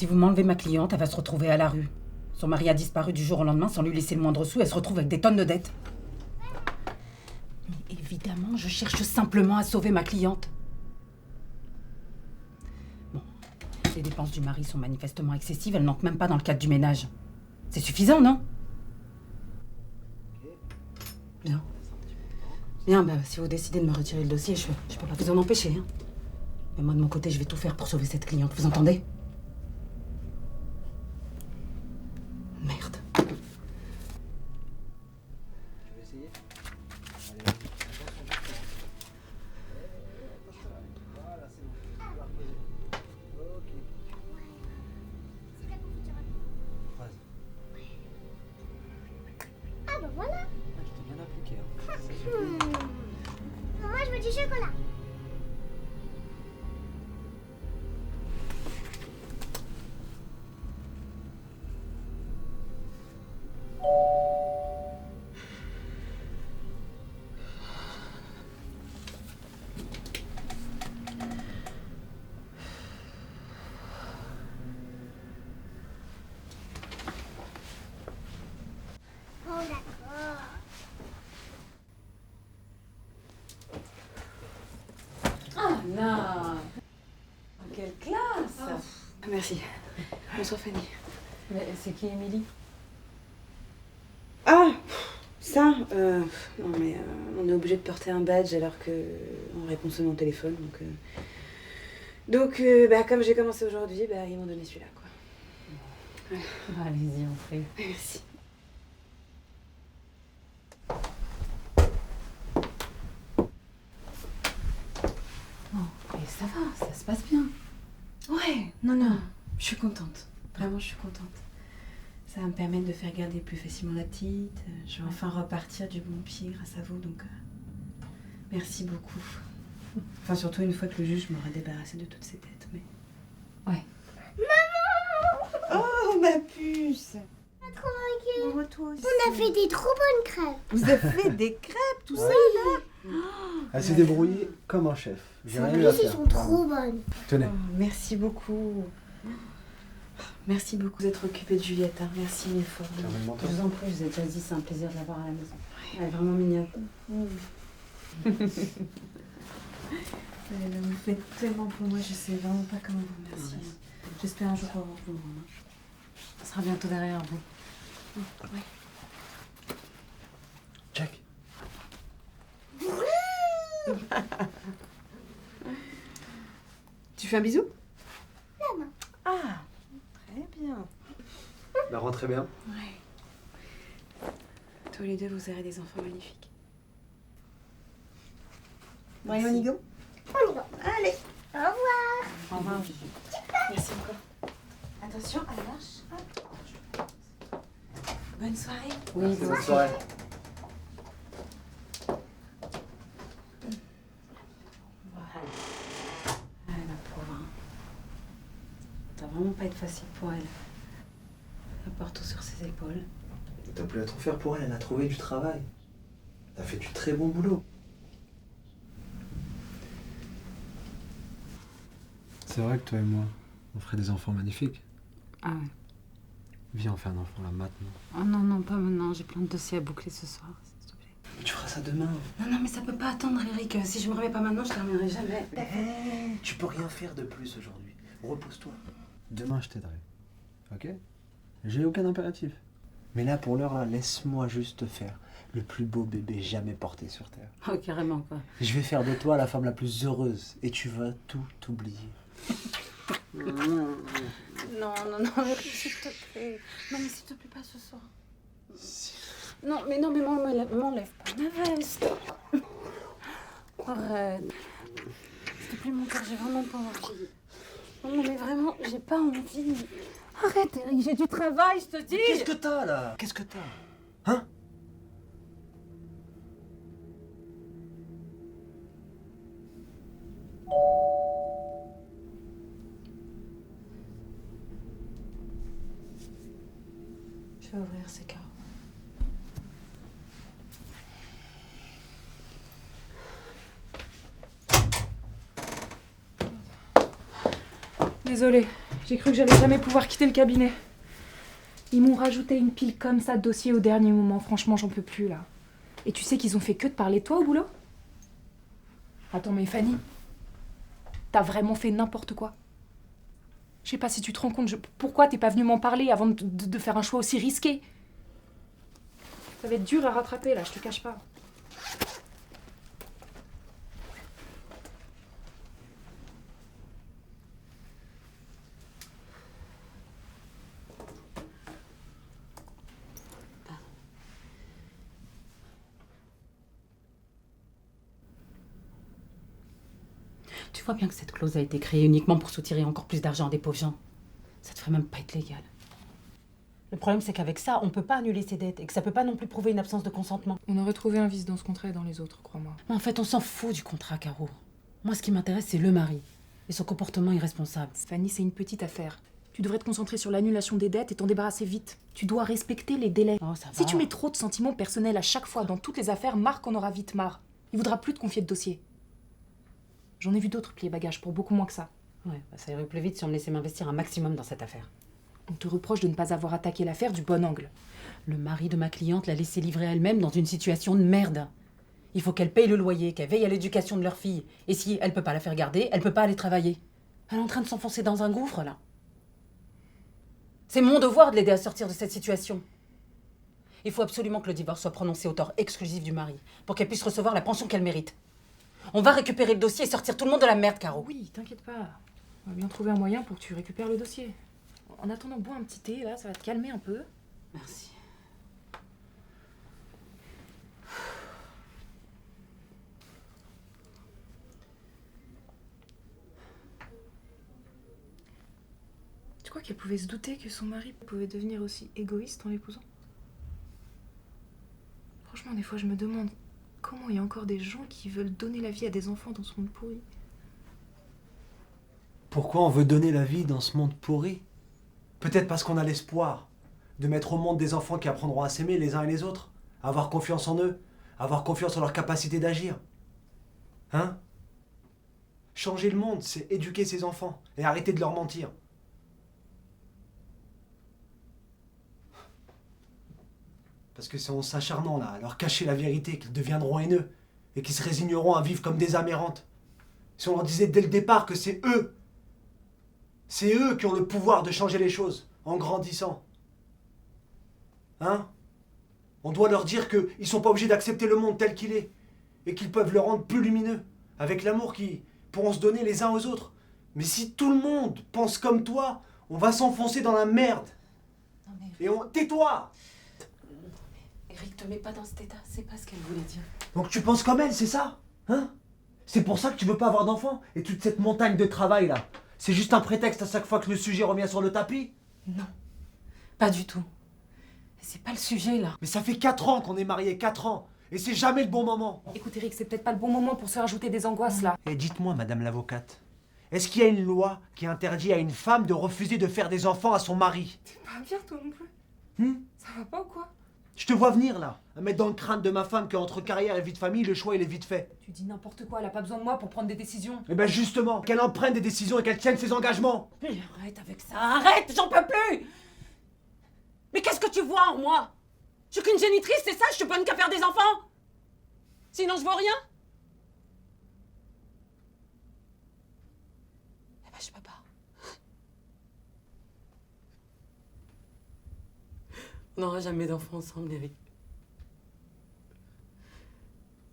Si vous m'enlevez ma cliente, elle va se retrouver à la rue. Son mari a disparu du jour au lendemain sans lui laisser le moindre sou. Elle se retrouve avec des tonnes de dettes. Mais évidemment, je cherche simplement à sauver ma cliente. Bon, les dépenses du mari sont manifestement excessives. Elles n'entrent même pas dans le cadre du ménage. C'est suffisant, non? Bien. Bien, si vous décidez de me retirer le dossier, je peux pas vous en empêcher. Hein. Mais moi, de mon côté, je vais tout faire pour sauver cette cliente. Vous entendez? Merde. Tu veux essayer? Allez, vas-y. Attention. Voilà, c'est bon. Tu vas reposer. Ok. Phrase. Ah bah voilà. Ah, tu t'es bien appliqué. Hein. Ça suffit. Moi je veux du chocolat. Oh d'accord. Ah, là. Quelle classe. Merci. Bonsoir Fanny. Mais c'est qui, Émilie? Ah, ça, non mais on est obligé de porter un badge alors que on répond seulement au téléphone, donc comme j'ai commencé aujourd'hui, ils m'ont donné celui-là quoi. Allez-y, on fait. Merci. Et ça va, ça se passe bien. Ouais, non, je suis contente. Vraiment, je suis contente. Ça va me permettre de faire garder plus facilement la petite. Je vais enfin repartir du bon pied grâce à vous, donc merci beaucoup. Enfin, surtout une fois que le juge m'aura débarrassé de toutes ces dettes, mais... Ouais. Oh, ma puce! Trop manqué. Moi, toi aussi. On a fait des trop bonnes crêpes. Vous avez fait des crêpes, tout ça, là? Elle s'est débrouillée comme un chef. J'ai En rien plus eu à ils faire. sont trop bonnes. Tenez. Oh, merci beaucoup. Merci beaucoup d'être occupée de Juliette. Hein. Merci mille fois. Fermez le menton. Je vous en prie, je vous ai déjà dit, c'est un plaisir de l'avoir à la maison. Elle est vraiment mignonne. Elle me fait tellement pour moi, je sais vraiment pas comment vous remercier. J'espère un jour pouvoir vous rendre. On sera bientôt derrière vous. Ouais. Jack. Tu fais un bisou? La main. Ah, très bien. Bah, rentrez bien. Ouais. Tous les deux, vous aurez des enfants magnifiques. On y va. Allez. Au revoir. Au revoir. Merci encore. Attention à la marche. Hop. Bonne soirée. Oui, Merci, vous bonne aussi. soirée. Ah, la pauvre. Hein. Ça va vraiment pas être facile pour elle. Elle porte tout sur ses épaules. T'as plus à trop faire pour elle, elle a trouvé du travail. T'as fait du très bon boulot. C'est vrai que toi et moi, on ferait des enfants magnifiques. Ah ouais. Viens, on fait un enfant là maintenant. Oh non, non, pas maintenant. J'ai plein de dossiers à boucler ce soir, s'il te plaît. Tu feras ça demain. Non, mais ça peut pas attendre, Eric. Si je me remets pas maintenant, je terminerai jamais. Tu peux rien faire de plus aujourd'hui. Repose-toi. Demain, je t'aiderai. Ok? J'ai aucun impératif. Mais là, pour l'heure, là, laisse-moi juste faire le plus beau bébé jamais porté sur Terre. Oh, carrément, quoi. Je vais faire de toi la femme la plus heureuse et tu vas tout oublier. Non, Eric, s'il te plaît. Non, mais s'il te plaît, pas ce soir. Non, mais m'enlève pas ma veste. Arrête. S'il te plaît, mon cœur, j'ai vraiment pas envie. Non, mais vraiment, j'ai pas envie. Arrête, Eric, j'ai du travail, je te dis. Qu'est-ce que t'as là? Qu'est-ce que t'as? Hein? Je vais ouvrir ces carreaux. Désolée, J'ai cru que j'allais jamais pouvoir quitter le cabinet. Ils m'ont rajouté une pile comme ça de dossiers au dernier moment. Franchement, j'en peux plus, là. Et tu sais qu'ils ont fait que de parler de toi au boulot? Attends, mais Fanny, t'as vraiment fait n'importe quoi. Je sais pas si tu te rends compte, pourquoi t'es pas venue m'en parler avant de faire un choix aussi risqué? Ça va être dur à rattraper, là, je te cache pas. Tu vois bien que cette clause a été créée uniquement pour soutirer encore plus d'argent des pauvres gens. Ça devrait même pas être légal. Le problème, c'est qu'avec ça, on peut pas annuler ses dettes et que ça peut pas non plus prouver une absence de consentement. On aurait trouvé un vice dans ce contrat et dans les autres, crois-moi. Mais en fait, on s'en fout du contrat, Caro. Moi, ce qui m'intéresse, c'est le mari et son comportement irresponsable. Fanny, c'est une petite affaire. Tu devrais te concentrer sur l'annulation des dettes et t'en débarrasser vite. Tu dois respecter les délais. Oh, ça va. Si tu mets trop de sentiments personnels à chaque fois dans toutes les affaires, Marc en aura vite marre. Il voudra plus te confier de dossier. J'en ai vu d'autres plier bagages pour beaucoup moins que ça. Ouais, ça irait plus vite si on me laissait m'investir un maximum dans cette affaire. On te reproche de ne pas avoir attaqué l'affaire du bon angle. Le mari de ma cliente l'a laissée livrer elle-même dans une situation de merde. Il faut qu'elle paye le loyer, qu'elle veille à l'éducation de leur fille. Et si elle peut pas la faire garder, elle peut pas aller travailler. Elle est en train de s'enfoncer dans un gouffre, là. C'est mon devoir de l'aider à sortir de cette situation. Il faut absolument que le divorce soit prononcé au tort exclusif du mari, pour qu'elle puisse recevoir la pension qu'elle mérite. On va récupérer le dossier et sortir tout le monde de la merde, Caro. Oui, t'inquiète pas. On va bien trouver un moyen pour que tu récupères le dossier. En attendant, bois un petit thé, là, ça va te calmer un peu. Merci. Tu crois qu'elle pouvait se douter que son mari pouvait devenir aussi égoïste en l'épousant? Franchement, des fois, je me demande comment il y a encore des gens qui veulent donner la vie à des enfants dans ce monde pourri. Pourquoi on veut donner la vie dans ce monde pourri? Peut-être parce qu'on a l'espoir de mettre au monde des enfants qui apprendront à s'aimer les uns et les autres, à avoir confiance en eux, à avoir confiance en leur capacité d'agir. Hein? Changer le monde, c'est éduquer ses enfants et arrêter de leur mentir. Parce que c'est en s'acharnant là, à leur cacher la vérité, qu'ils deviendront haineux et qu'ils se résigneront à vivre comme des âmes errantes. Si on leur disait dès le départ que c'est eux qui ont le pouvoir de changer les choses en grandissant. Hein? On doit leur dire qu'ils sont pas obligés d'accepter le monde tel qu'il est et qu'ils peuvent le rendre plus lumineux avec l'amour qu'ils pourront se donner les uns aux autres. Mais si tout le monde pense comme toi, on va s'enfoncer dans la merde. Non mais... Et on... Tais-toi! Eric, te mets pas dans cet état, c'est pas ce qu'elle voulait dire. Donc tu penses comme elle, c'est ça? Hein? C'est pour ça que tu veux pas avoir d'enfant? Et toute cette montagne de travail là, c'est juste un prétexte à chaque fois que le sujet revient sur le tapis? Non, pas du tout. C'est pas le sujet là. Mais ça fait 4 ans qu'on est mariés, 4 ans. Et c'est jamais le bon moment. Écoute, Eric, c'est peut-être pas le bon moment pour se rajouter des angoisses, là. Et dites-moi, madame l'avocate, est-ce qu'il y a une loi qui interdit à une femme de refuser de faire des enfants à son mari? T'es pas bien, toi non plus. Ça va pas ou quoi? Je te vois venir là, à mettre dans le crâne de ma femme qu'entre carrière et vie de famille, le choix il est vite fait. Tu dis n'importe quoi, elle a pas besoin de moi pour prendre des décisions. Et ben justement, qu'elle en prenne des décisions et qu'elle tienne ses engagements. Mais arrête avec ça, arrête, j'en peux plus. Mais qu'est-ce que tu vois en moi? Je suis qu'une génitrice, c'est ça? Je suis bonne qu'à faire des enfants? Sinon je vaux rien? Eh ben je peux pas. On n'aura jamais d'enfants ensemble, Eric.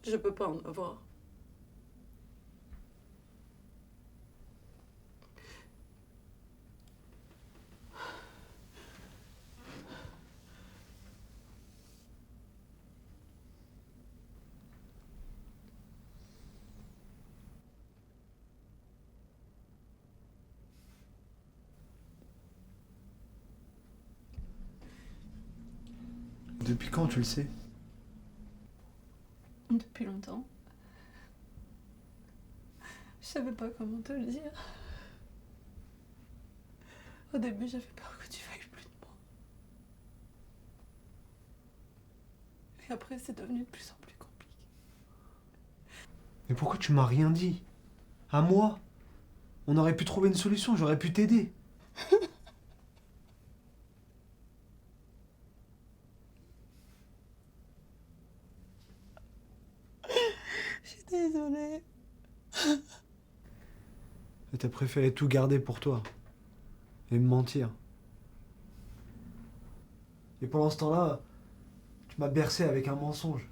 Je peux pas en avoir. Depuis quand tu le sais? Depuis longtemps. Je savais pas comment te le dire. Au début, j'avais peur que tu veuilles plus de moi. Et après, c'est devenu de plus en plus compliqué. Mais pourquoi tu m'as rien dit? À moi? On aurait pu trouver une solution, j'aurais pu t'aider. Je suis désolée. T'as préféré tout garder pour toi. Et me mentir. Et pendant ce temps-là, tu m'as bercé avec un mensonge.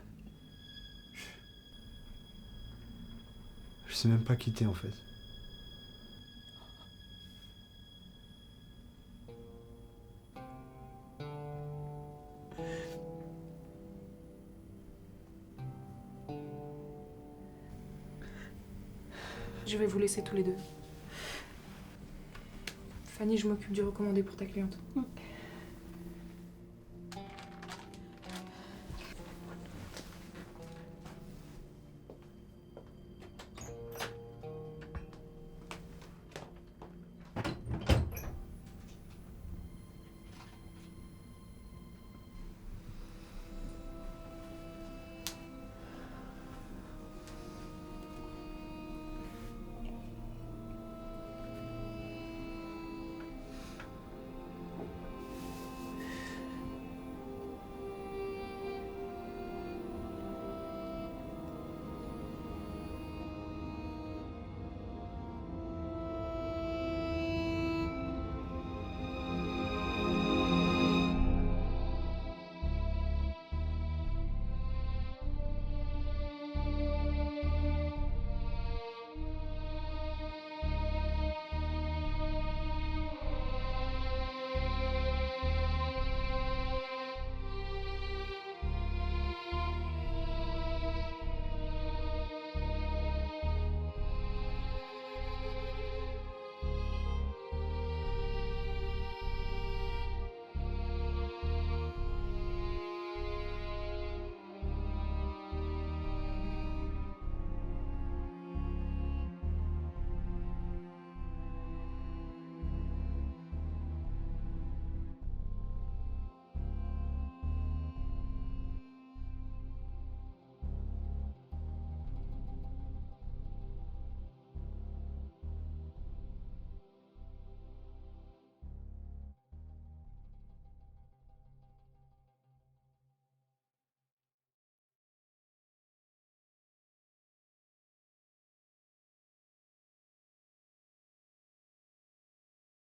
Je sais même pas qui t'es en fait. Je vais vous laisser tous les deux. Fanny, je m'occupe du recommandé pour ta cliente.